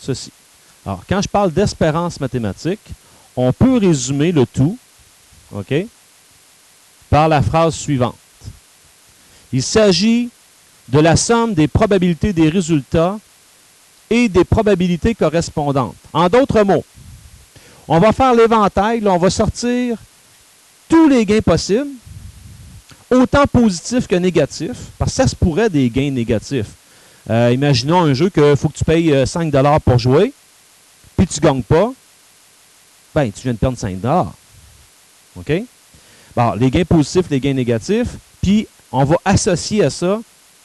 ceci. Alors, quand je parle d'espérance mathématique, on peut résumer le tout, OK, par la phrase suivante. Il s'agit de la somme des probabilités des résultats et des probabilités correspondantes. En d'autres mots, on va faire l'éventail, on va sortir tous les gains possibles, autant positifs que négatifs, parce que ça se pourrait des gains négatifs. Imaginons un jeu qu'il faut que tu payes 5 $ pour jouer, puis tu ne gagnes pas, ben tu viens de perdre 5 $. OK? Bon, les gains positifs, les gains négatifs, puis on va associer à ça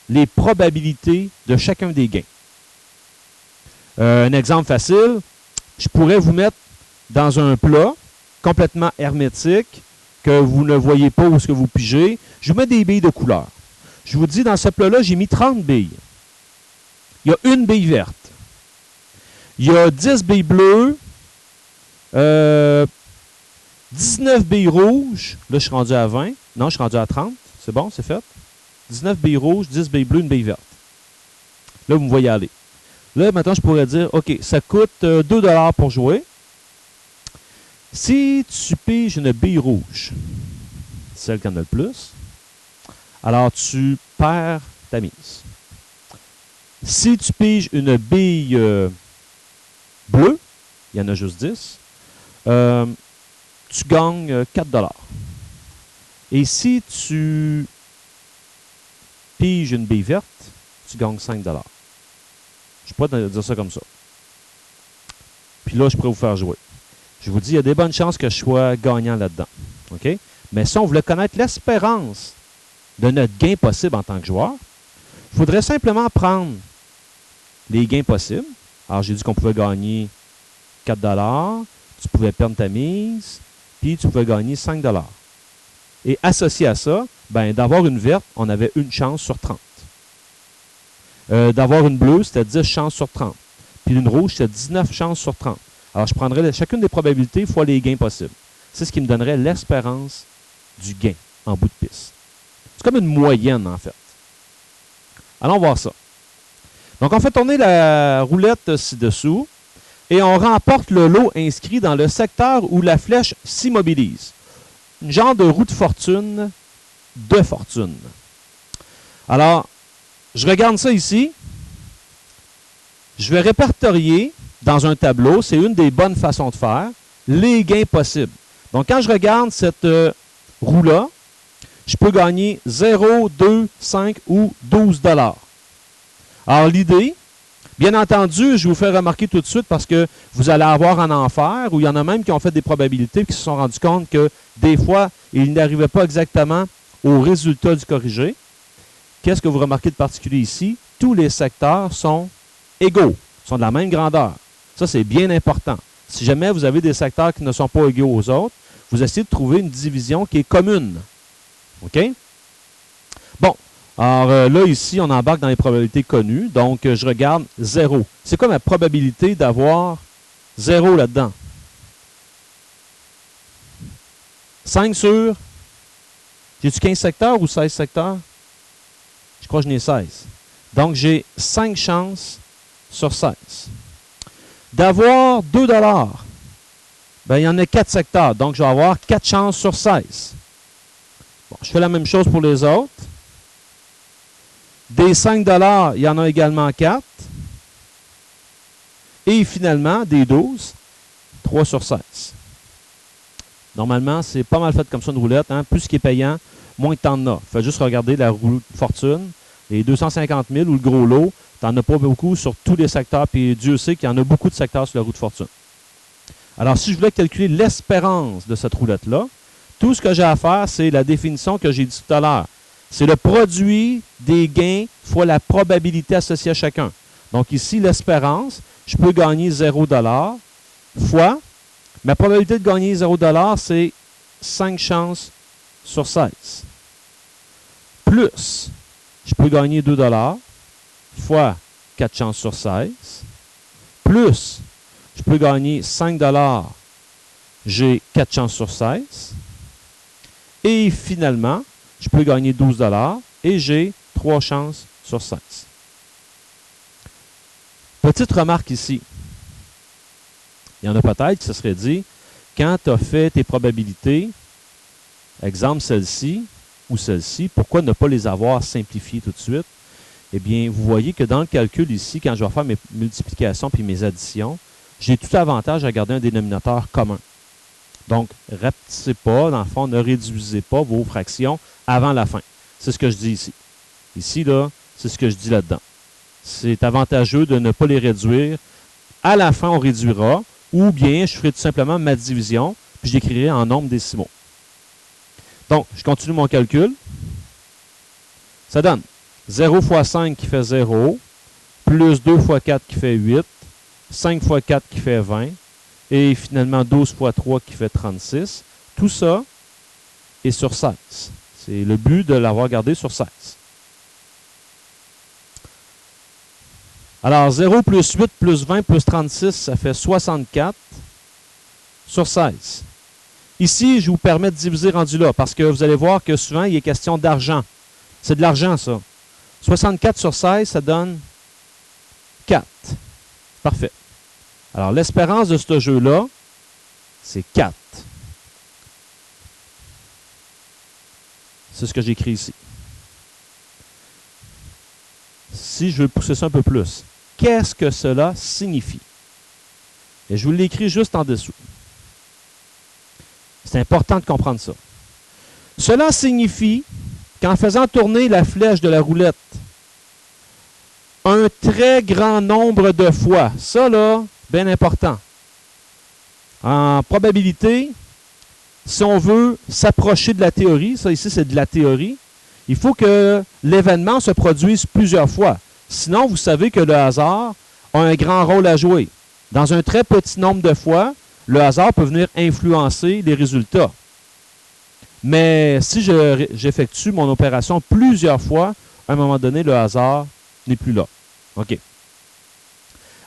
les probabilités de chacun des gains. Un exemple facile, je pourrais vous mettre dans un plat complètement hermétique que vous ne voyez pas où ce que vous pigez. Je vous mets des billes de couleur. Je vous dis, dans ce plat-là, j'ai mis 30 billes. Il y a une bille verte. Il y a 10 billes bleues, 19 billes rouges. Là, je suis rendu à 20. Non, je suis rendu à 30. C'est bon, c'est fait. 19 billes rouges, 10 billes bleues, une bille verte. Là, vous me voyez aller. Là, maintenant, je pourrais dire, OK, ça coûte 2 $ pour jouer. Si tu piges une bille rouge, celle qui en a le plus, alors tu perds ta mise. Si tu piges une bille bleue, il y en a juste 10, tu gagnes 4 $. Et si tu piges une bille verte, tu gagnes 5 $. Je ne peux pas dire ça comme ça. Puis là, je pourrais vous faire jouer. Je vous dis, il y a des bonnes chances que je sois gagnant là-dedans. OK? Mais si on voulait connaître l'espérance de notre gain possible en tant que joueur, il faudrait simplement prendre les gains possibles. Alors, j'ai dit qu'on pouvait gagner 4 $, tu pouvais perdre ta mise, puis tu pouvais gagner 5 $. Et associé à ça, ben, d'avoir une verte, on avait une chance sur 30. D'avoir une bleue, c'était 10 chances sur 30. Puis une rouge, c'était 19 chances sur 30. Alors, je prendrais chacune des probabilités fois les gains possibles. C'est ce qui me donnerait l'espérance du gain en bout de piste. C'est comme une moyenne, en fait. Allons voir ça. Donc, on fait tourner la roulette ci-dessous et on remporte le lot inscrit dans le secteur où la flèche s'immobilise. Une genre de roue de fortune. Alors, je regarde ça ici. Je vais répertorier dans un tableau, c'est une des bonnes façons de faire, les gains possibles. Donc, quand je regarde cette roue-là, je peux gagner 0, 2, 5 ou 12 $. Alors, l'idée, bien entendu, je vous fais remarquer tout de suite parce que vous allez avoir un enfer où il y en a même qui ont fait des probabilités et qui se sont rendus compte que des fois, ils n'arrivaient pas exactement au résultat du corrigé. Qu'est-ce que vous remarquez de particulier ici? Tous les secteurs sont égaux, sont de la même grandeur. Ça, c'est bien important. Si jamais vous avez des secteurs qui ne sont pas égaux aux autres, vous essayez de trouver une division qui est commune. OK? Bon. Alors là, ici, on embarque dans les probabilités connues. Donc, je regarde 0. C'est quoi ma probabilité d'avoir 0 là-dedans? 5 sur... J'ai-tu 15 secteurs ou 16 secteurs? Je crois que j'en ai 16. Donc, j'ai 5 chances sur 16. D'avoir 2 $, ben, il y en a 4 secteurs. Donc, je vais avoir 4 chances sur 16. Bon, je fais la même chose pour les autres. Des 5 $, il y en a également 4. Et finalement, des 12, 3 sur 16. Normalement, c'est pas mal fait comme ça une roulette. Hein? Plus ce qui est payant, moins que tu en as. Fais juste regarder la roue de fortune. Les 250 000 ou le gros lot, tu n'en as pas beaucoup sur tous les secteurs. Puis Dieu sait qu'il y en a beaucoup de secteurs sur la roue de fortune. Alors, si je voulais calculer l'espérance de cette roulette-là, tout ce que j'ai à faire, c'est la définition que j'ai dit tout à l'heure. C'est le produit des gains fois la probabilité associée à chacun. Donc ici, l'espérance, je peux gagner 0 $ fois, ma probabilité de gagner 0 $, c'est 5 chances sur 16. Plus, je peux gagner 2 $ fois 4 chances sur 16. Plus, je peux gagner 5 $, j'ai 4 chances sur 16. Et finalement, je peux gagner 12 $ et j'ai 3 chances sur 16. Petite remarque ici. Il y en a peut-être qui se seraient dit, quand tu as fait tes probabilités, exemple celle-ci ou celle-ci, pourquoi ne pas les avoir simplifiées tout de suite? Eh bien, vous voyez que dans le calcul ici, quand je vais faire mes multiplications puis mes additions, j'ai tout avantage à garder un dénominateur commun. Donc, rapetissez pas, dans le fond, ne réduisez pas vos fractions avant la fin. C'est ce que je dis ici. Ici, là, c'est ce que je dis là-dedans. C'est avantageux de ne pas les réduire. À la fin, on réduira, ou bien je ferai tout simplement ma division, puis je l'écrirai en nombre décimaux. Donc, je continue mon calcul. Ça donne 0 fois 5 qui fait 0, plus 2 fois 4 qui fait 8, 5 fois 4 qui fait 20, et finalement 12 fois 3 qui fait 36. Tout ça est sur 16. C'est le but de l'avoir gardé sur 16. Alors, 0 plus 8 plus 20 plus 36, ça fait 64 sur 16. Ici, je vous permets de diviser rendu là, parce que vous allez voir que souvent, il est question d'argent. C'est de l'argent, ça. 64 sur 16, ça donne 4. Parfait. Alors, l'espérance de ce jeu-là, c'est 4. C'est ce que j'écris ici. Si je veux pousser ça un peu plus, qu'est-ce que cela signifie? Et je vous l'écris juste en dessous. C'est important de comprendre ça. Cela signifie qu'en faisant tourner la flèche de la roulette un très grand nombre de fois, ça là, bien important. En probabilité, si on veut s'approcher de la théorie, ça ici c'est de la théorie, il faut que l'événement se produise plusieurs fois. Sinon, vous savez que le hasard a un grand rôle à jouer. Dans un très petit nombre de fois, le hasard peut venir influencer les résultats. Mais si j'effectue mon opération plusieurs fois, à un moment donné, le hasard n'est plus là. OK.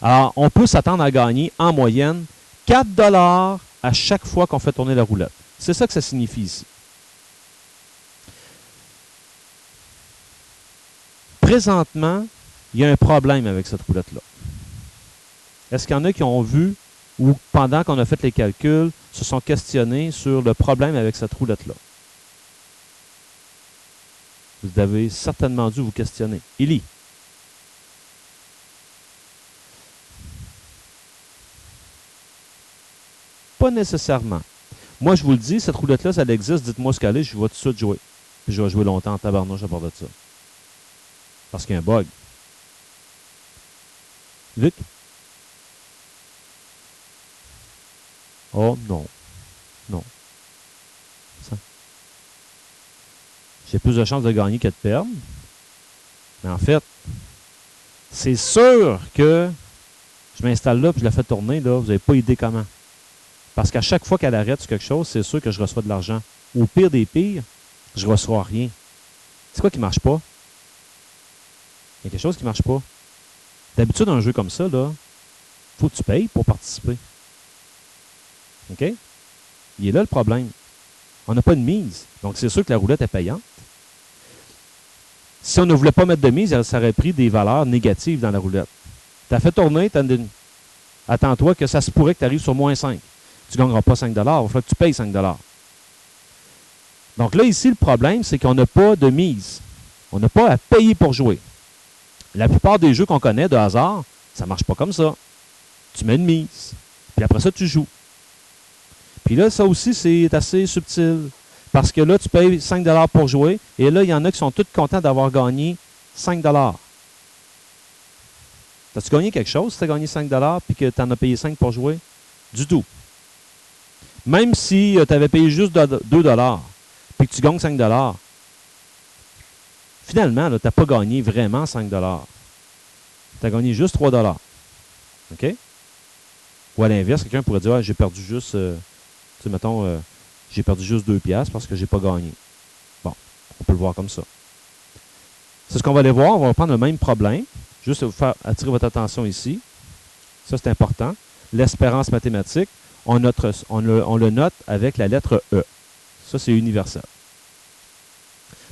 Alors, on peut s'attendre à gagner en moyenne 4 $ à chaque fois qu'on fait tourner la roulette. C'est ça que ça signifie ici. Présentement, il y a un problème avec cette roulette-là. Est-ce qu'il y en a qui ont vu ou pendant qu'on a fait les calculs, se sont questionnés sur le problème avec cette roulette-là? Vous avez certainement dû vous questionner. Élie? Pas nécessairement. Moi, je vous le dis, cette roulette-là, ça existe, dites-moi ce qu'elle est, je vais tout de suite jouer. Puis je vais jouer longtemps en tabarnouche à part de ça. Parce qu'il y a un bug. Luc? Oh non. Non. Ça. J'ai plus de chances de gagner que de perdre. Mais en fait, c'est sûr que je m'installe là et je la fais tourner, là, vous n'avez pas idée comment. Parce qu'à chaque fois qu'elle arrête sur quelque chose, c'est sûr que je reçois de l'argent. Au pire des pires, je ne reçois rien. C'est quoi qui ne marche pas? Il y a quelque chose qui ne marche pas. D'habitude, un jeu comme ça, là, faut que tu payes pour participer. OK? Il est là le problème. On n'a pas de mise. Donc, c'est sûr que la roulette est payante. Si on ne voulait pas mettre de mise, ça aurait pris des valeurs négatives dans la roulette. Tu as fait tourner, attends-toi que ça se pourrait que tu arrives sur moins 5. Tu ne gagneras pas 5 $. Il va falloir que tu payes 5 $. Donc là, ici, le problème, c'est qu'on n'a pas de mise. On n'a pas à payer pour jouer. La plupart des jeux qu'on connaît de hasard, ça ne marche pas comme ça. Tu mets une mise. Puis après ça, tu joues. Puis là, ça aussi, c'est assez subtil. Parce que là, tu payes 5 $ pour jouer. Et là, il y en a qui sont tous contents d'avoir gagné 5 $. As-tu gagné quelque chose si tu as gagné 5 $ puis que tu en as payé 5 pour jouer? Du tout. Même si tu avais payé juste 2 $ puis que tu gagnes 5 $, finalement, tu n'as pas gagné vraiment 5 $. Tu as gagné juste 3 $. OK? Ou à l'inverse, quelqu'un pourrait dire, j'ai perdu juste, mettons, j'ai perdu juste 2 $ parce que je n'ai pas gagné. Bon, on peut le voir comme ça. C'est ce qu'on va aller voir. On va prendre le même problème. Juste vous faire attirer votre attention ici. Ça, c'est important. L'espérance mathématique, on le note avec la lettre E. Ça, c'est universel.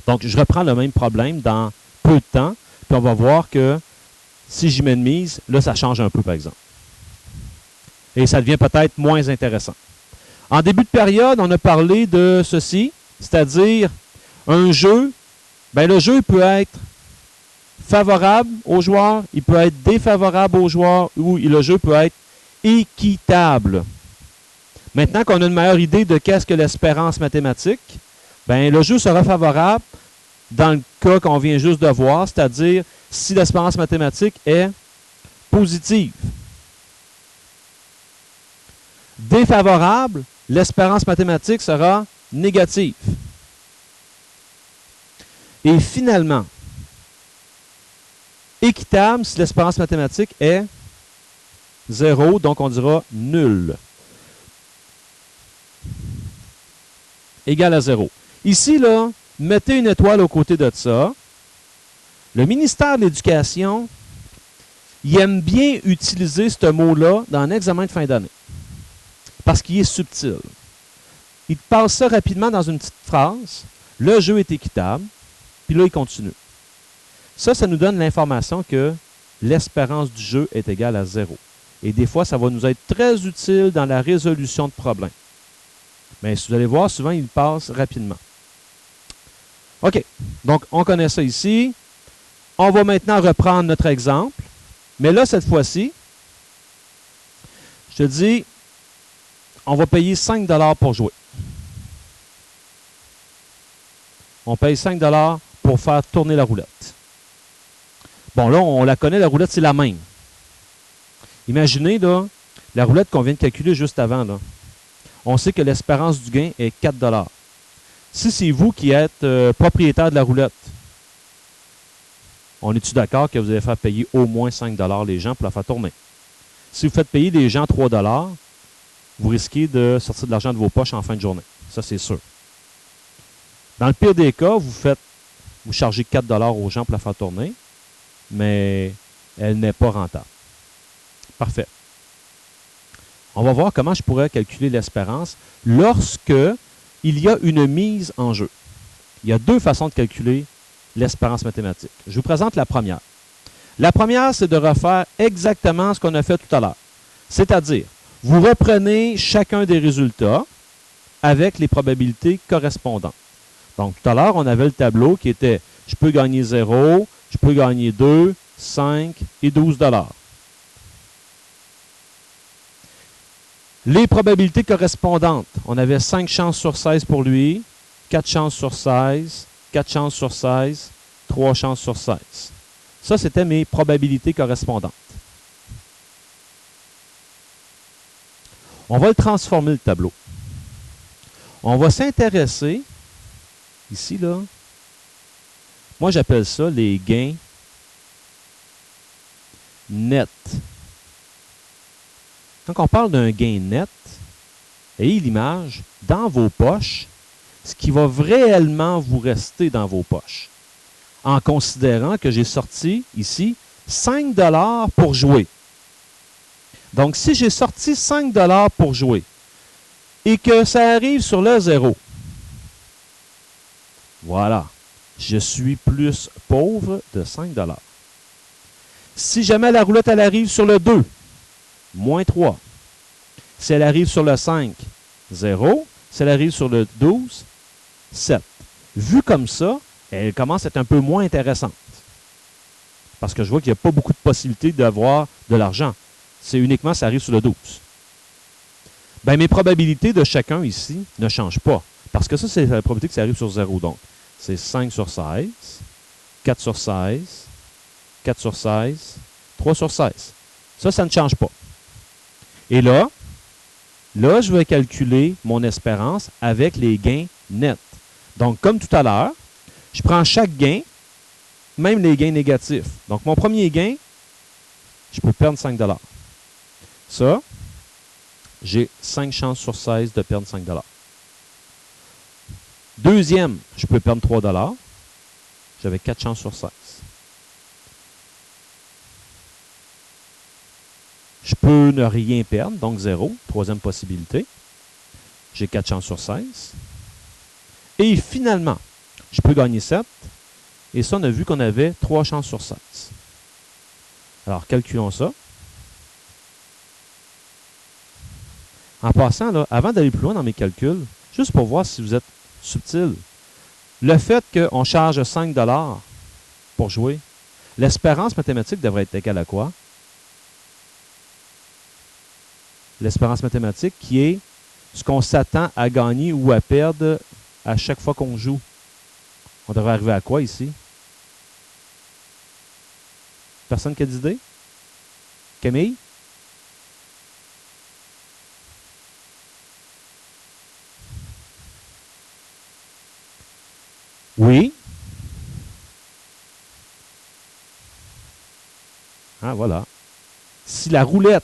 Donc, je reprends le même problème dans peu de temps, puis on va voir que Si j'y mets une mise, là, ça change un peu, par exemple. Et ça devient peut-être moins intéressant. En début de période, on a parlé de ceci, c'est-à-dire un jeu, ben le jeu peut être favorable aux joueurs, il peut être défavorable aux joueurs, ou le jeu peut être équitable. Maintenant qu'on a une meilleure idée de qu'est-ce que l'espérance mathématique, ben le jeu sera favorable dans le cas qu'on vient juste de voir, c'est-à-dire si l'espérance mathématique est positive. Défavorable, l'espérance mathématique sera négative. Et finalement, équitable, si l'espérance mathématique est 0, donc on dira nul. Égal à 0. Ici, là, mettez une étoile aux côtés de ça. Le ministère de l'Éducation, il aime bien utiliser ce mot-là dans un examen de fin d'année. Parce qu'il est subtil. Il passe ça rapidement dans une petite phrase. Le jeu est équitable. Puis là, il continue. Ça nous donne l'information que l'espérance du jeu est égale à 0. Et des fois, ça va nous être très utile dans la résolution de problèmes. Mais si vous allez voir, souvent, il passe rapidement. OK. Donc, on connaît ça ici. On va maintenant reprendre notre exemple. Mais là, cette fois-ci, je te dis, on va payer 5 $ pour jouer. On paye 5 $ pour faire tourner la roulette. Bon, là, on la connaît, la roulette, c'est la même. Imaginez, là, la roulette qu'on vient de calculer juste avant, là. On sait que l'espérance du gain est 4 $. Si c'est vous qui êtes propriétaire de la roulette, on est-tu d'accord que vous allez faire payer au moins 5 $ les gens pour la faire tourner? Si vous faites payer les gens 3 $, vous risquez de sortir de l'argent de vos poches en fin de journée. Ça, c'est sûr. Dans le pire des cas, vous chargez 4 $ aux gens pour la faire tourner, mais elle n'est pas rentable. Parfait. On va voir comment je pourrais calculer l'espérance lorsque il y a une mise en jeu. Il y a deux façons de calculer l'espérance mathématique. Je vous présente la première. La première, c'est de refaire exactement ce qu'on a fait tout à l'heure. C'est-à-dire, vous reprenez chacun des résultats avec les probabilités correspondantes. Donc, tout à l'heure, on avait le tableau qui était « je peux gagner 0, je peux gagner 2, 5 et 12 $. Les probabilités correspondantes, on avait 5 chances sur 16 pour lui, 4 chances sur 16, 4 chances sur 16, 3 chances sur 16. Ça, c'était mes probabilités correspondantes. On va le transformer, le tableau. On va s'intéresser, ici, là, moi j'appelle ça les gains nets. Quand on parle d'un gain net, ayez l'image dans vos poches, ce qui va réellement vous rester dans vos poches. En considérant que j'ai sorti ici 5 $ pour jouer. Donc, si j'ai sorti 5 $ pour jouer et que ça arrive sur le 0, voilà, je suis plus pauvre de 5 $. Si jamais la roulette elle arrive sur le 2, moins 3. Si elle arrive sur le 5, 0. Si elle arrive sur le 12, 7. Vu comme ça, elle commence à être un peu moins intéressante. Parce que je vois qu'il n'y a pas beaucoup de possibilités d'avoir de l'argent. C'est uniquement si ça arrive sur le 12. Bien, mes probabilités de chacun ici ne changent pas. Parce que ça, c'est la probabilité que ça arrive sur 0. Donc, c'est 5 sur 16, 4 sur 16, 4 sur 16, 3 sur 16. Ça ne change pas. Et là, je vais calculer mon espérance avec les gains nets. Donc, comme tout à l'heure, je prends chaque gain, même les gains négatifs. Donc, mon premier gain, je peux perdre 5 $. Ça, j'ai 5 chances sur 16 de perdre 5 $. Deuxième, je peux perdre 3 $. J'avais 4 chances sur 16. Je peux ne rien perdre, donc 0. Troisième possibilité. J'ai 4 chances sur 16. Et finalement, je peux gagner 7. Et ça, on a vu qu'on avait 3 chances sur 16. Alors, calculons ça. En passant, là, avant d'aller plus loin dans mes calculs, juste pour voir si vous êtes subtil, le fait qu'on charge 5 $ pour jouer, l'espérance mathématique devrait être égale à quoi? L'espérance mathématique qui est ce qu'on s'attend à gagner ou à perdre à chaque fois qu'on joue. On devrait arriver à quoi ici? Personne qui a d'idée? Camille? Oui. Ah, voilà. Si la roulette,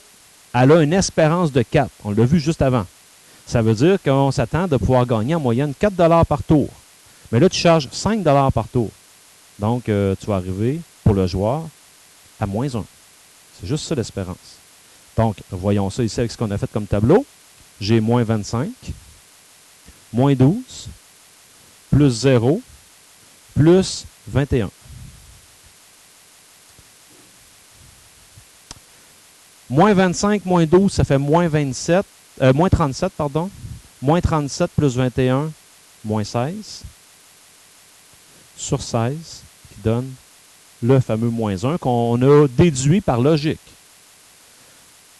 elle a une espérance de 4, on l'a vu juste avant, ça veut dire qu'on s'attend de pouvoir gagner en moyenne 4 $ par tour. Mais là, tu charges 5 $ par tour. Donc, tu vas arriver, pour le joueur, à -1. C'est juste ça l'espérance. Donc, voyons ça ici avec ce qu'on a fait comme tableau. J'ai -25, -12, plus 0, plus 21. -25, -12, ça fait -27, -37, pardon. -37 plus 21, -16. Sur 16, qui donne le fameux -1 qu'on a déduit par logique.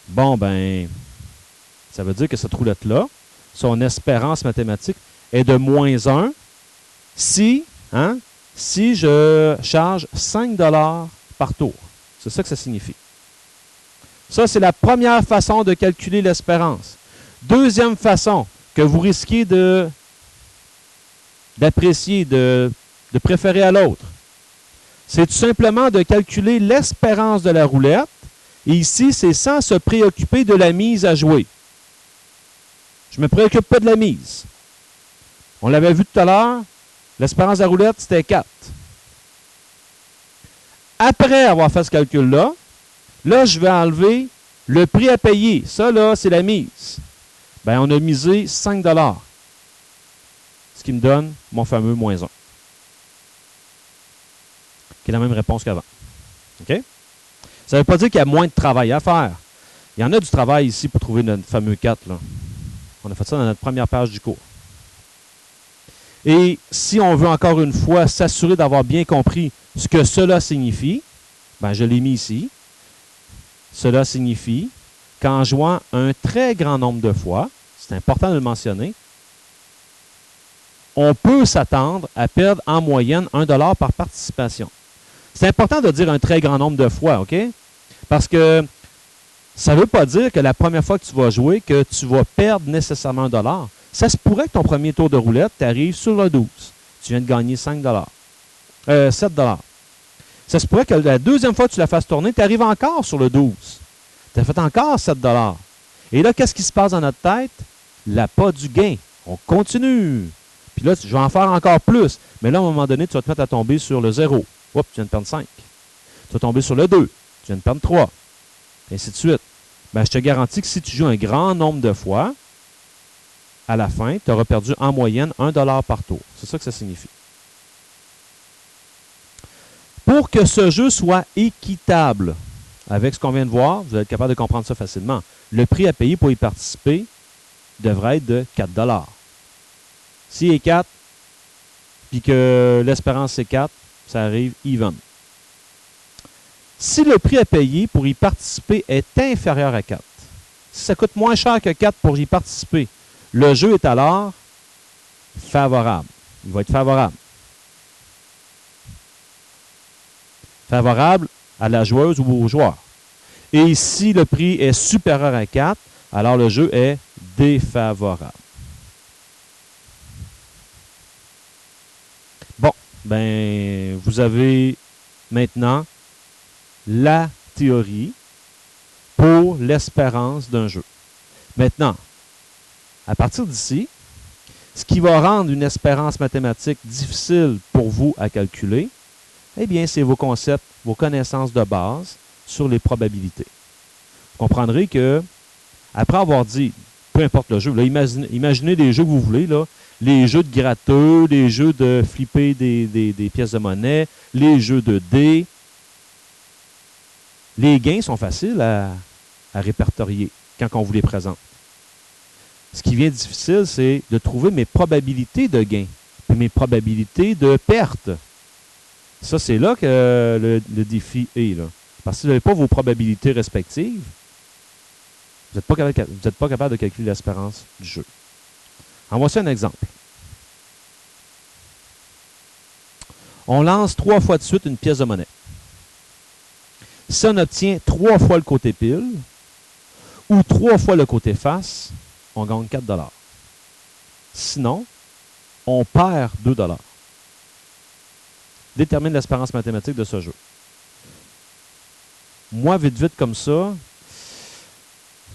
Bon, ben, ça veut dire que cette roulette-là, son espérance mathématique est de -1 si je charge 5 $ par tour. C'est ça que ça signifie. Ça, c'est la première façon de calculer l'espérance. Deuxième façon que vous risquez d'apprécier, de préférer à l'autre, c'est tout simplement de calculer l'espérance de la roulette. Et ici, c'est sans se préoccuper de la mise à jouer. Je ne me préoccupe pas de la mise. On l'avait vu tout à l'heure, l'espérance de la roulette, c'était 4. Après avoir fait ce calcul-là, là, je vais enlever le prix à payer. Ça, là, c'est la mise. Bien, on a misé 5 $. Ce qui me donne mon fameux -1. Qui est la même réponse qu'avant. OK? Ça ne veut pas dire qu'il y a moins de travail à faire. Il y en a du travail ici pour trouver notre fameux 4. Là. On a fait ça dans notre première page du cours. Et si on veut encore une fois s'assurer d'avoir bien compris ce que cela signifie, ben je l'ai mis ici. Cela signifie qu'en jouant un très grand nombre de fois, c'est important de le mentionner, on peut s'attendre à perdre en moyenne 1 $ par participation. C'est important de dire un très grand nombre de fois, OK? Parce que ça ne veut pas dire que la première fois que tu vas jouer, que tu vas perdre nécessairement 1 $. Ça se pourrait que ton premier tour de roulette, tu arrives sur le 12. Tu viens de gagner 5 $. 7 $. Ça se pourrait que la deuxième fois que tu la fasses tourner, tu arrives encore sur le 12. Tu as fait encore 7 $. Et là, qu'est-ce qui se passe dans notre tête? L'appât du gain. On continue. Puis là, je vais en faire encore plus. Mais là, à un moment donné, tu vas te mettre à tomber sur le 0. Oups, tu viens de perdre 5. Tu vas tomber sur le 2. Tu viens de perdre 3. Et ainsi de suite. Ben, je te garantis que si tu joues un grand nombre de fois, à la fin, tu auras perdu en moyenne 1 $ par tour. C'est ça que ça signifie. Pour que ce jeu soit équitable, avec ce qu'on vient de voir, vous allez être capable de comprendre ça facilement. Le prix à payer pour y participer devrait être de 4 $. S'il est 4, puis que l'espérance c'est 4, ça arrive even. Si le prix à payer pour y participer est inférieur à 4, si ça coûte moins cher que 4 pour y participer, le jeu est alors favorable. Il va être favorable. Favorable à la joueuse ou au joueur. Et si le prix est supérieur à 4, alors le jeu est défavorable. Bon, ben, vous avez maintenant la théorie pour l'espérance d'un jeu. Maintenant, à partir d'ici, ce qui va rendre une espérance mathématique difficile pour vous à calculer, eh bien, c'est vos concepts, vos connaissances de base sur les probabilités. Vous comprendrez que, après avoir dit, peu importe le jeu, là, imaginez les jeux que vous voulez, là, les jeux de gratteux, les jeux de flipper des pièces de monnaie, les jeux de dés. Les gains sont faciles à répertorier quand on vous les présente. Ce qui vient difficile, c'est de trouver mes probabilités de gain et mes probabilités de perte. Ça, c'est là que le défi est. Là. Parce que si vous n'avez pas vos probabilités respectives, vous n'êtes pas capable de calculer l'espérance du jeu. En voici un exemple. On lance 3 fois de suite une pièce de monnaie. Si on obtient 3 fois le côté pile ou 3 fois le côté face, on gagne 4 $. Sinon, on perd 2 $. Détermine l'espérance mathématique de ce jeu. Moi, vite, vite comme ça,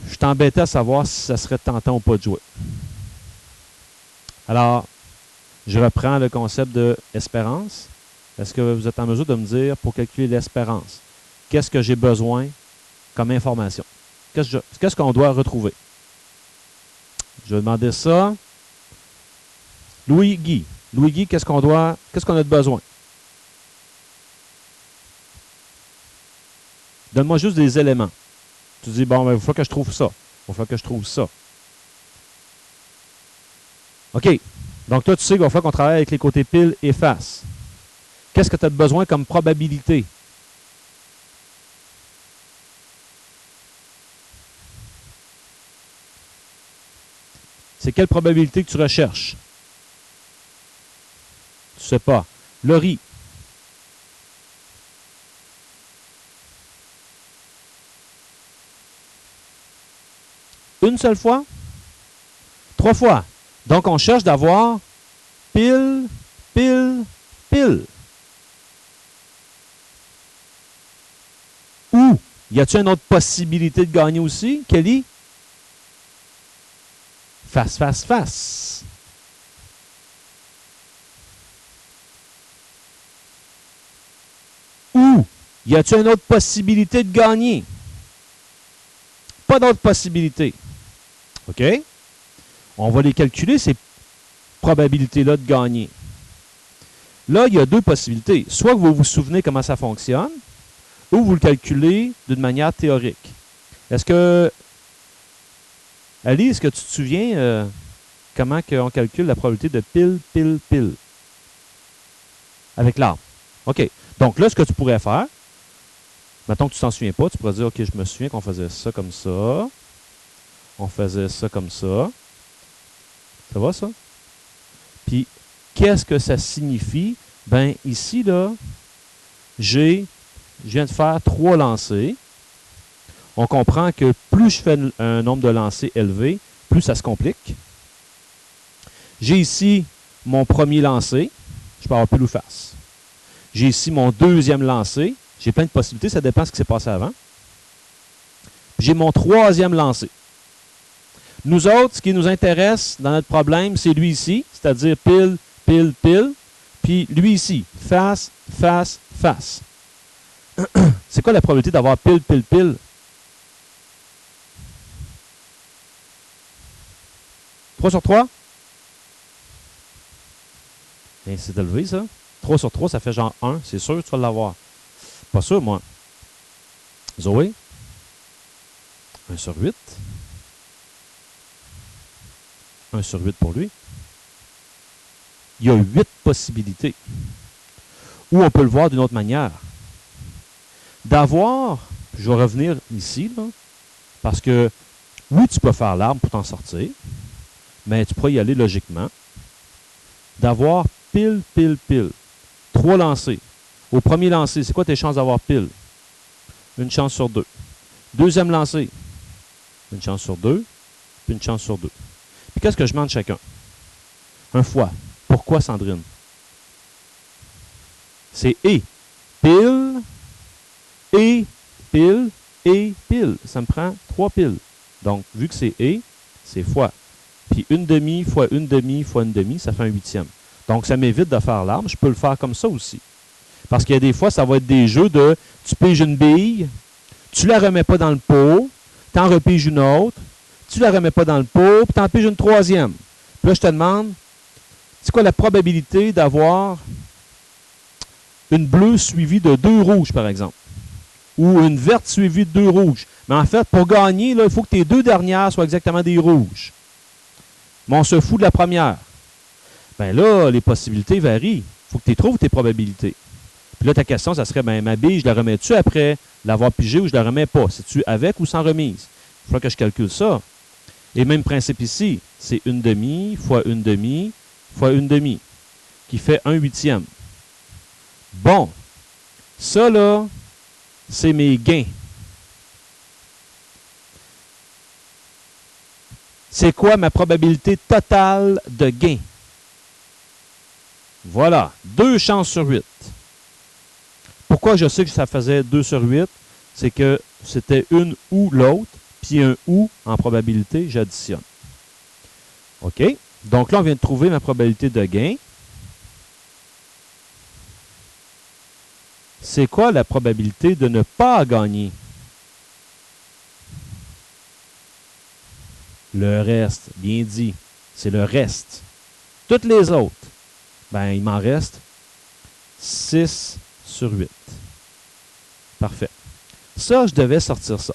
je t'embêtais à savoir si ça serait tentant ou pas de jouer. Alors, je reprends le concept de espérance. Est-ce que vous êtes en mesure de me dire, pour calculer l'espérance, qu'est-ce que j'ai besoin comme information? Qu'est-ce qu'on doit retrouver? Je vais demander ça. Louis-Guy. Louis-Guy, qu'est-ce qu'on a de besoin? Donne-moi juste des éléments. Tu dis, bon, il va falloir que je trouve ça. Il va falloir que je trouve ça. OK. Donc, toi, tu sais qu'il va falloir qu'on travaille avec les côtés pile et face. Qu'est-ce que tu as besoin comme probabilité? C'est quelle probabilité que tu recherches? Tu ne sais pas. Laurie. Une seule fois? 3 fois. Donc, on cherche d'avoir pile, pile, pile. Ou, y a-t-il une autre possibilité de gagner aussi, Kelly? Face, face, face. Ou, y a-t-il une autre possibilité de gagner? Pas d'autre possibilité. OK? On va les calculer, ces probabilités-là de gagner. Là, il y a 2 possibilités. Soit que vous vous souvenez comment ça fonctionne, ou vous le calculez d'une manière théorique. Est-ce que, Ali, est-ce que tu te souviens comment on calcule la probabilité de pile, pile, pile? Avec l'arbre. OK. Donc là, ce que tu pourrais faire, mettons que tu t'en souviens pas, tu pourrais dire, OK, je me souviens qu'on faisait ça comme ça. On faisait ça comme ça. Ça va, ça? Puis, qu'est-ce que ça signifie? Ben, ici, là, je viens de faire 3 lancers. On comprend que plus je fais un nombre de lancers élevé, plus ça se complique. J'ai ici mon premier lancer. Je peux avoir pile ou face. J'ai ici mon deuxième lancer. J'ai plein de possibilités. Ça dépend de ce qui s'est passé avant. J'ai mon troisième lancer. Nous autres, ce qui nous intéresse dans notre problème, c'est lui ici, c'est-à-dire pile, pile, pile. Puis lui ici, face, face, face. C'est quoi la probabilité d'avoir pile, pile, pile? « 3 sur 3? Bien, c'est élevé, ça. 3 sur 3, ça fait genre 1. C'est sûr que tu vas l'avoir. Pas sûr, moi. Zoé? 1 sur 8. 1 sur 8 pour lui. Il y a 8 possibilités. Ou on peut le voir d'une autre manière. D'avoir, je vais revenir ici, là, parce que oui, tu peux faire l'arbre pour t'en sortir, mais tu pourrais y aller logiquement. D'avoir pile, pile, pile. 3 lancers. Au premier lancer, c'est quoi tes chances d'avoir pile? Une chance sur 2. Deuxième lancer, une chance sur 2, puis une chance sur 2. Puis qu'est-ce que je demande chacun? Un fois. Pourquoi, Sandrine? C'est et. Pile, et, pile, et, pile. Ça me prend 3 piles. Donc, vu que c'est et, c'est fois. Puis une demi fois une demi fois une demi, ça fait un huitième. Donc, ça m'évite de faire l'arbre. Je peux le faire comme ça aussi. Parce qu'il y a des fois, ça va être des jeux de tu piges une bille, tu la remets pas dans le pot, tu en repiges une autre, tu la remets pas dans le pot, puis tu en piges une troisième. Puis là, je te demande, c'est quoi la probabilité d'avoir une bleue suivie de 2 rouges, par exemple? ou une verte suivie de 2 rouges. Mais en fait, pour gagner, là, il faut que tes 2 dernières soient exactement des rouges. Mais on se fout de la première. Bien là, les possibilités varient. Il faut que tu trouves tes probabilités. Puis là, ta question, ça serait, ben, ma bille, je la remets-tu après l'avoir pigée ou je la remets pas? C'est-tu avec ou sans remise? Il faudra que je calcule ça. Et même principe ici, c'est 1/2 fois 1/2 fois 1/2, qui fait 1/8. Bon, ça là, c'est mes gains. C'est quoi ma probabilité totale de gain? Voilà, 2 chances sur 8. Pourquoi je sais que ça faisait 2 sur 8? C'est que c'était une ou l'autre, puis un ou en probabilité, j'additionne. OK? Donc là, on vient de trouver ma probabilité de gain. C'est quoi la probabilité de ne pas gagner? Le reste, bien dit, c'est le reste. Toutes les autres, ben, il m'en reste 6 sur 8. Parfait. Ça, je devais sortir ça.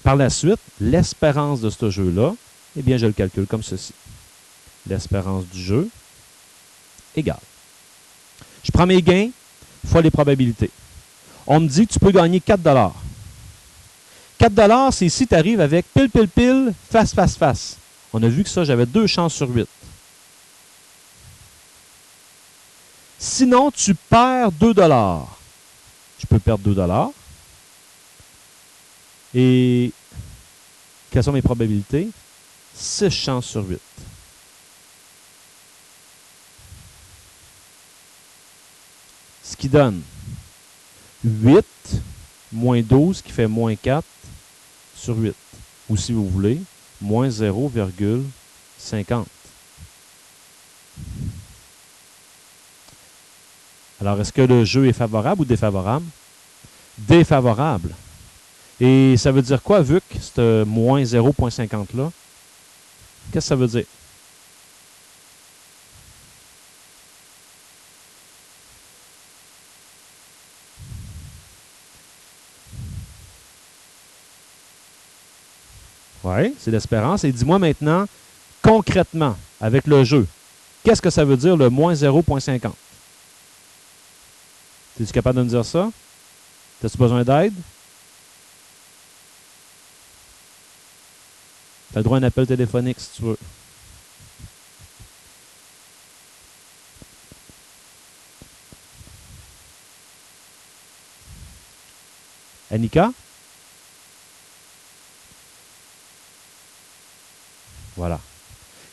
Par la suite, l'espérance de ce jeu-là, eh bien, je le calcule comme ceci. L'espérance du jeu égale. Je prends mes gains fois les probabilités. On me dit que tu peux gagner 4 $. 4 $, c'est si tu arrives avec pile, pile, pile, face, face, face. On a vu que ça, j'avais 2 chances sur 8. Sinon, tu perds 2 $. Je peux perdre 2 $. Et quelles sont mes probabilités? 6 chances sur 8. Ce qui donne 8 moins 12 qui fait moins 4 sur 8. Ou si vous voulez, moins 0,50. Alors, est-ce que le jeu est favorable ou défavorable? Défavorable. Et ça veut dire quoi, vu que c'est moins 0,50 là? Qu'est-ce que ça veut dire? Oui, c'est l'espérance. Et dis-moi maintenant, concrètement, avec le jeu, qu'est-ce que ça veut dire le moins 0,50? Es-tu capable de me dire ça? As-tu besoin d'aide? Tu as le droit à un appel téléphonique si tu veux. Annika? Voilà.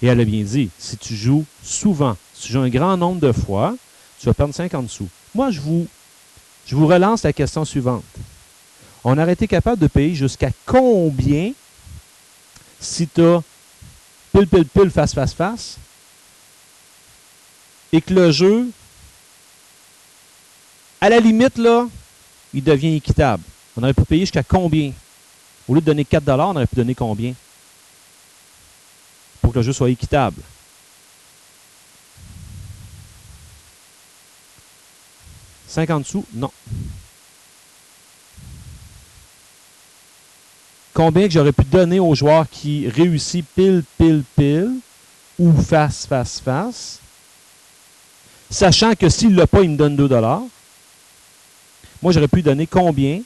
Et elle a bien dit, si tu joues souvent, si tu joues un grand nombre de fois, tu vas perdre 50 sous. Moi, je vous relance la question suivante. On aurait été capable de payer jusqu'à combien si tu as pile, pile, pile, face, face, face, et que le jeu, à la limite, là, il devient équitable. On aurait pu payer jusqu'à combien? Au lieu de donner 4 $, on aurait pu donner combien? Pour que le jeu soit équitable. « 50 sous? Non. Combien que j'aurais pu donner au joueur qui réussit pile, pile, pile, ou face, face, face, sachant que s'il ne l'a pas, il me donne 2 $. Moi, j'aurais pu donner combien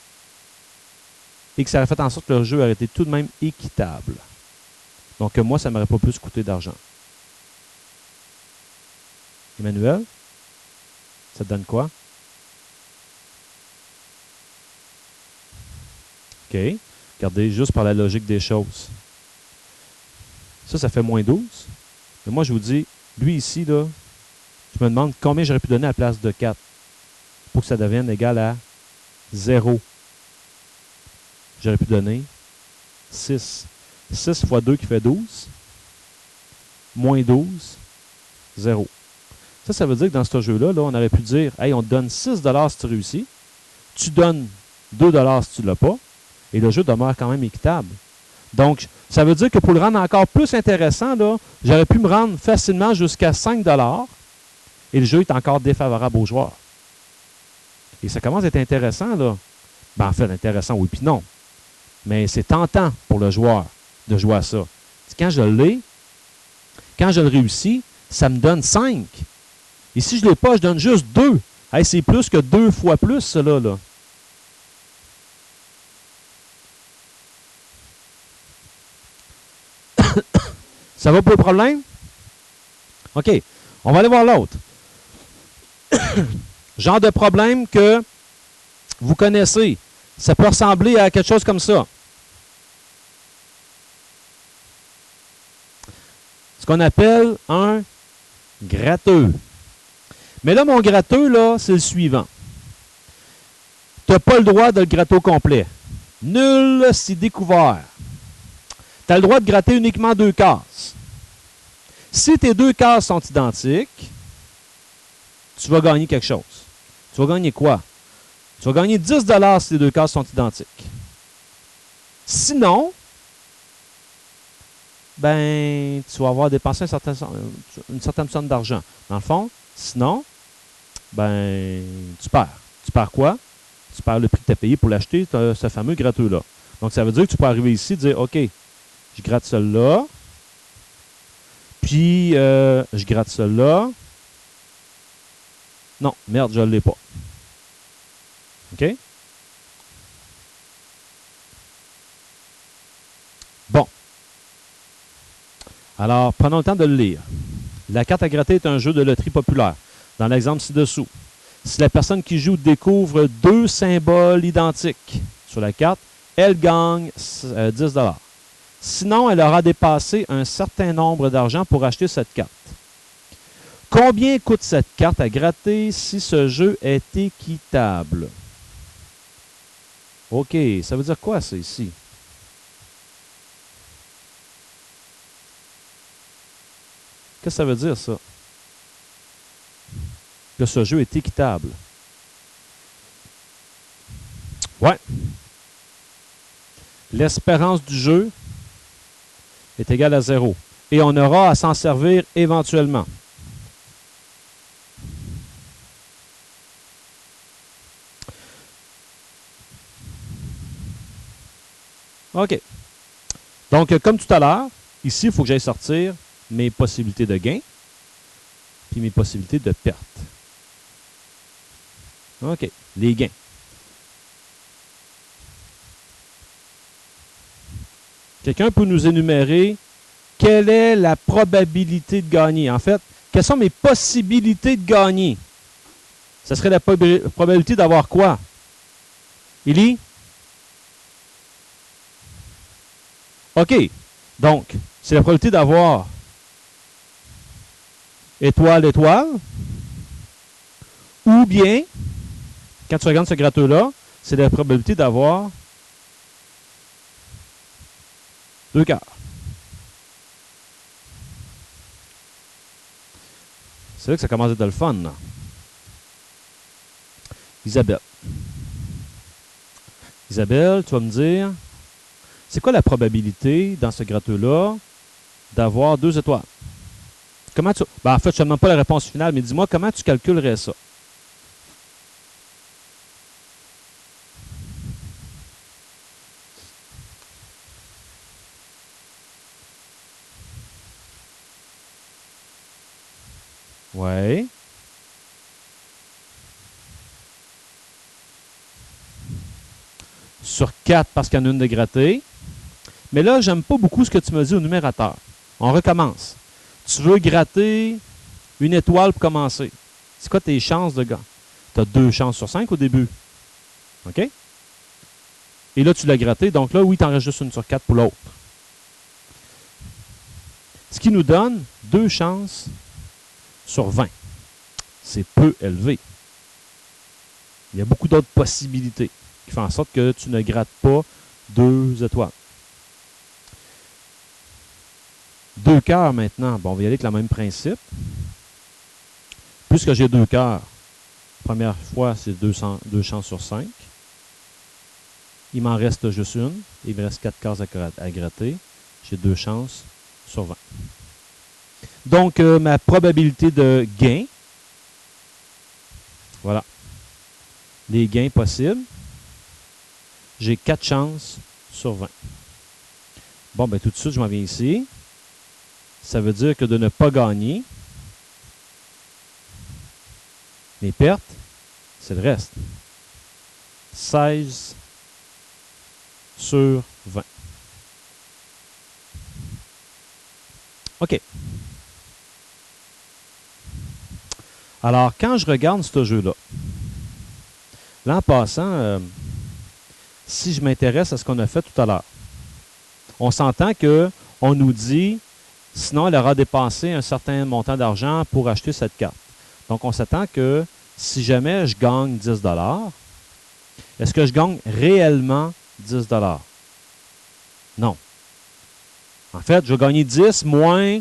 et que ça aurait fait en sorte que le jeu aurait été tout de même équitable. Donc, moi, ça ne m'aurait pas plus coûté d'argent. Emmanuel, ça te donne quoi? OK. Regardez, juste par la logique des choses. Ça fait moins 12. Mais moi, je vous dis, lui ici, là, je me demande combien j'aurais pu donner à la place de 4 pour que ça devienne égal à 0. J'aurais pu donner 6. 6 fois 2 qui fait 12. Moins 12, 0. Ça veut dire que dans ce jeu-là, là, on aurait pu dire, hey, on te donne 6 $ si tu réussis. Tu donnes 2 $ si tu ne l'as pas. Et le jeu demeure quand même équitable. Donc, ça veut dire que pour le rendre encore plus intéressant, là, j'aurais pu me rendre facilement jusqu'à 5 $ et le jeu est encore défavorable aux joueurs. Et ça commence à être intéressant, là. Ben, en fait, intéressant, oui, puis non. Mais c'est tentant pour le joueur de jouer à ça. Quand je l'ai, quand je le réussis, ça me donne 5. Et si je ne l'ai pas, je donne juste 2. Hey, c'est plus que 2 fois plus, cela, là. Ça va pour le problème? OK. On va aller voir l'autre. Genre de problème que vous connaissez. Ça peut ressembler à quelque chose comme ça. Ce qu'on appelle un gratteux. Mais là, mon gratteux, là, c'est le suivant. Tu n'as pas le droit de le gratter au complet. Nul si découvert. Tu as le droit de gratter uniquement 2 cases. Si tes 2 cases sont identiques, tu vas gagner quelque chose. Tu vas gagner quoi? Tu vas gagner 10 $ si tes 2 cases sont identiques. Sinon, ben, tu vas avoir dépensé une certaine somme d'argent. Dans le fond, sinon, ben, tu perds. Tu perds quoi? Tu perds le prix que tu as payé pour l'acheter, ce fameux gratteux-là. Donc, ça veut dire que tu peux arriver ici et dire, OK, je gratte celui-là, puis je gratte celui-là. Non, merde, je ne l'ai pas. OK? Bon. Alors, prenons le temps de le lire. La carte à gratter est un jeu de loterie populaire. Dans l'exemple ci-dessous, si la personne qui joue découvre 2 symboles identiques sur la carte, elle gagne 10 $. Sinon, elle aura dépassé un certain nombre d'argent pour acheter cette carte. Combien coûte cette carte à gratter si ce jeu est équitable? OK, ça veut dire quoi, ça, ici? Qu'est-ce que ça veut dire, ça? Que ce jeu est équitable. Ouais. L'espérance du jeu est égale à 0. Et on aura à s'en servir éventuellement. OK. Donc, comme tout à l'heure, ici, il faut que j'aille sortir mes possibilités de gain puis mes possibilités de perte. OK. Les gains. Quelqu'un peut nous énumérer quelle est la probabilité de gagner? En fait, quelles sont mes possibilités de gagner? Ce serait la probabilité d'avoir quoi? Élie? OK. Donc, c'est la probabilité d'avoir étoile, étoile. Ou bien, quand tu regardes ce gratteux-là, c'est la probabilité d'avoir 2 quarts. C'est là que ça commence à être le fun, là. Isabelle. Isabelle, tu vas me dire, c'est quoi la probabilité dans ce gratteux-là d'avoir 2 étoiles? Comment tu... Ben, en fait, je ne te demande pas la réponse finale, mais dis-moi comment tu calculerais ça? Oui. Sur 4 parce qu'il y en a une de grattée. Mais là, j'aime pas beaucoup ce que tu me dis au numérateur. On recommence. Tu veux gratter une étoile pour commencer. C'est quoi tes chances de gagner? Tu as 2 chances sur 5 au début. OK? Et là, tu l'as gratté. Donc là, oui, tu en restes juste une sur 4 pour l'autre. Ce qui nous donne 2 chances sur 20. C'est peu élevé. Il y a beaucoup d'autres possibilités qui font en sorte que tu ne grattes pas 2 étoiles. 2 cœurs maintenant. Bon, on va y aller avec le même principe. Puisque j'ai 2 cœurs, première fois, c'est 2 chances sur 5. Il m'en reste juste une. Il me reste 4 cases à gratter. J'ai 2 chances sur 20. Donc, ma probabilité de gain, voilà, les gains possibles, j'ai 4 chances sur 20. Bon, bien tout de suite, je m'en viens ici. Ça veut dire que de ne pas gagner, mes pertes, c'est le reste. 16 sur 20. OK. Alors, quand je regarde ce jeu-là, là, en passant, si je m'intéresse à ce qu'on a fait tout à l'heure, on s'entend qu'on nous dit, sinon, elle aura dépensé un certain montant d'argent pour acheter cette carte. Donc, on s'attend que si jamais je gagne 10 $, est-ce que je gagne réellement 10 $? Non. En fait, je vais gagner 10 moins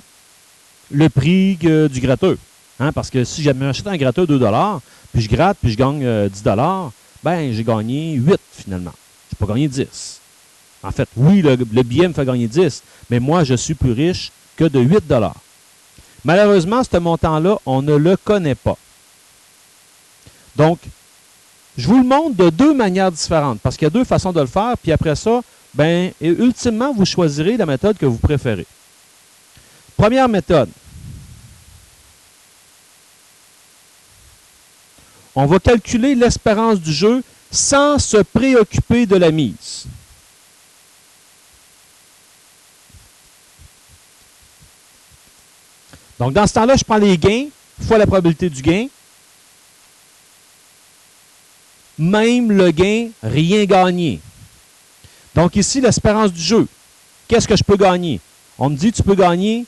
le prix du gratteux. Hein, parce que si j'achète un gratteux 2 $, puis je gratte, puis je gagne 10 $, ben j'ai gagné 8 finalement. Je n'ai pas gagné 10. En fait, oui, le billet me fait gagner 10, mais moi, je suis plus riche que de 8 $. Malheureusement, ce montant-là, on ne le connaît pas. Donc, je vous le montre de deux manières différentes, parce qu'il y a deux façons de le faire, puis après ça, ben, et ultimement, vous choisirez la méthode que vous préférez. Première méthode. On va calculer l'espérance du jeu sans se préoccuper de la mise. Donc, dans ce temps-là, je prends les gains fois la probabilité du gain. Même le gain, rien gagné. Donc, ici, l'espérance du jeu. Qu'est-ce que je peux gagner? On me dit, tu peux gagner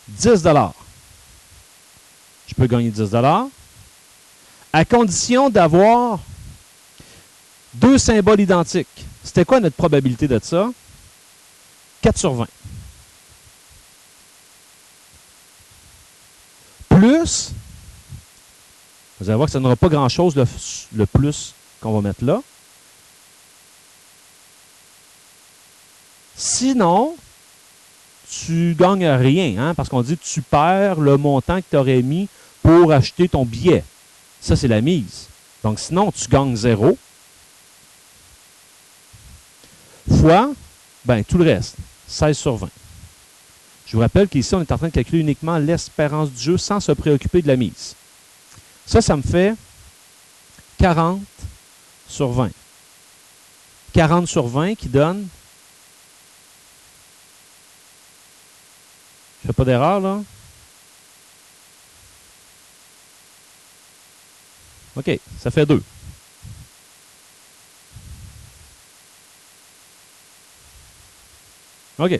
10 $. Je peux gagner 10 $, à condition d'avoir deux symboles identiques. C'était quoi notre probabilité de ça? 4 sur 20. Plus, vous allez voir que ça n'aura pas grand-chose le plus qu'on va mettre là. Sinon, tu gagnes rien, hein, parce qu'on dit que tu perds le montant que tu aurais mis pour acheter ton billet. Ça, c'est la mise. Donc, sinon, tu gagnes 0. Fois, ben, tout le reste, 16 sur 20. Je vous rappelle qu'ici, on est en train de calculer uniquement l'espérance du jeu sans se préoccuper de la mise. Ça me fait 40 sur 20. 40 sur 20 qui donne... Je ne fais pas d'erreur, là. OK, ça fait 2. OK.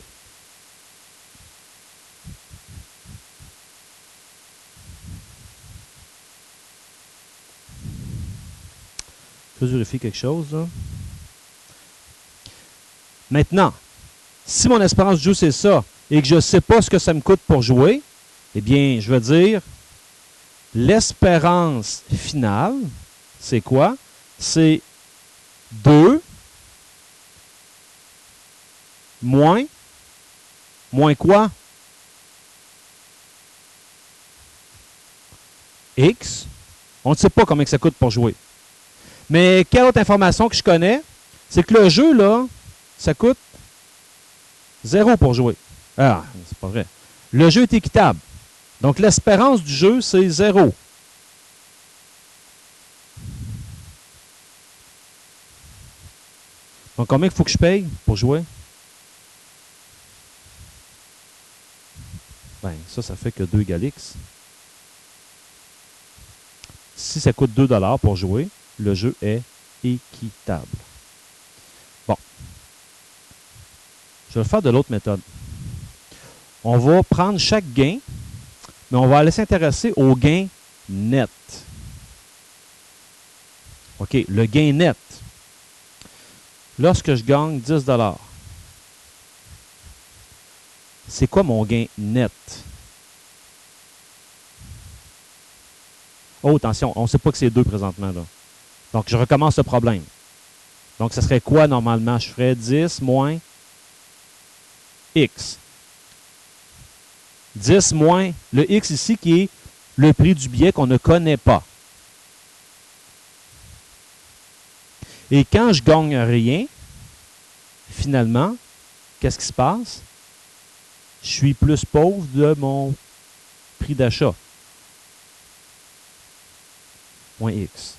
Je vais vérifier quelque chose, là. Maintenant, si mon espérance de jeu, c'est ça, et que je ne sais pas ce que ça me coûte pour jouer, eh bien, je vais dire, l'espérance finale, c'est quoi? C'est 2 moins quoi? X. On ne sait pas combien ça coûte pour jouer. Mais quelle autre information que je connais, c'est que le jeu, là, ça coûte 0 pour jouer. Ah, c'est pas vrai. Le jeu est équitable. Donc, l'espérance du jeu, c'est 0. Donc, combien il faut que je paye pour jouer? Ben, ça fait que 2 égale X. Si ça coûte 2 $ pour jouer, le jeu est équitable. Bon. Je vais le faire de l'autre méthode. On va prendre chaque gain, mais on va aller s'intéresser au gain net. OK, le gain net. Lorsque je gagne 10 $, c'est quoi mon gain net? Oh, attention, on ne sait pas que c'est 2 présentement, là. Donc, je recommence le problème. Donc, ce serait quoi normalement? Je ferais 10 moins X. 10 moins le X ici qui est le prix du billet qu'on ne connaît pas. Et quand je gagne rien, finalement, qu'est-ce qui se passe? Je suis plus pauvre de mon prix d'achat. Moins X.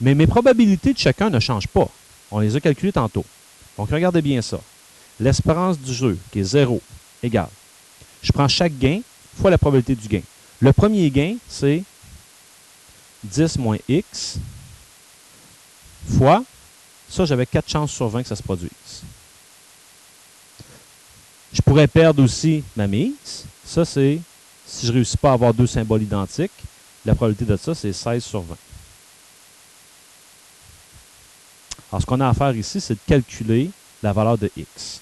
Mais mes probabilités de chacun ne changent pas. On les a calculées tantôt. Donc, regardez bien ça. L'espérance du jeu, qui est 0, égale. Je prends chaque gain fois la probabilité du gain. Le premier gain, c'est 10 moins X fois, ça, j'avais 4 chances sur 20 que ça se produise. Je pourrais perdre aussi ma mise. Ça, c'est, si je ne réussis pas à avoir deux symboles identiques, la probabilité de ça, c'est 16 sur 20. Alors, ce qu'on a à faire ici, c'est de calculer la valeur de X.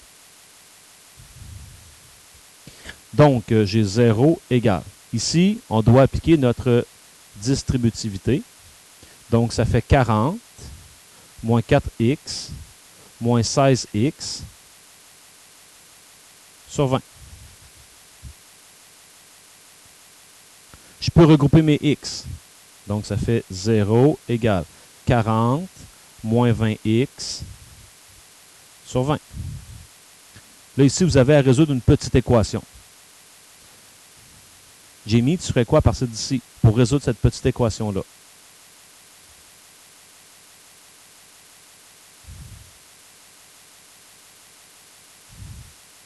Donc, j'ai 0 égale. Ici, on doit appliquer notre distributivité. Donc, ça fait 40 moins 4X moins 16X sur 20. Je peux regrouper mes X. Donc, ça fait 0 égale 40 moins 20X sur 20. Là, ici, vous avez à résoudre une petite équation. Jamie, tu ferais quoi à partir d'ici pour résoudre cette petite équation-là?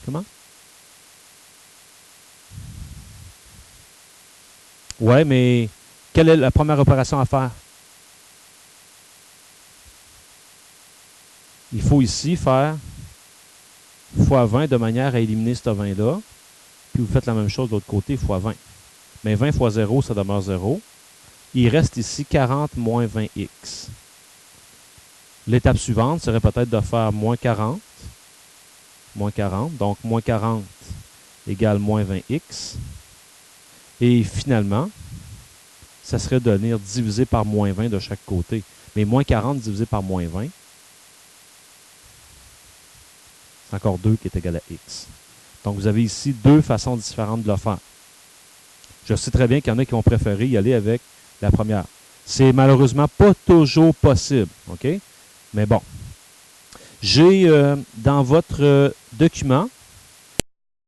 Comment? Ouais, mais quelle est la première opération à faire? Il faut ici faire fois 20 de manière à éliminer ce 20-là. Puis vous faites la même chose de l'autre côté, fois 20. Mais 20 fois 0, ça demeure 0. Il reste ici 40 moins 20x. L'étape suivante serait peut-être de faire moins 40. Moins 40. Donc, moins 40 égale moins 20x. Et finalement, ça serait de venir diviser par moins 20 de chaque côté. Mais moins 40 divisé par moins 20, c'est encore 2 qui est égal à x. Donc, vous avez ici deux façons différentes de le faire. Je sais très bien qu'il y en a qui vont préférer y aller avec la première. C'est malheureusement pas toujours possible, OK? Mais bon. J'ai dans votre document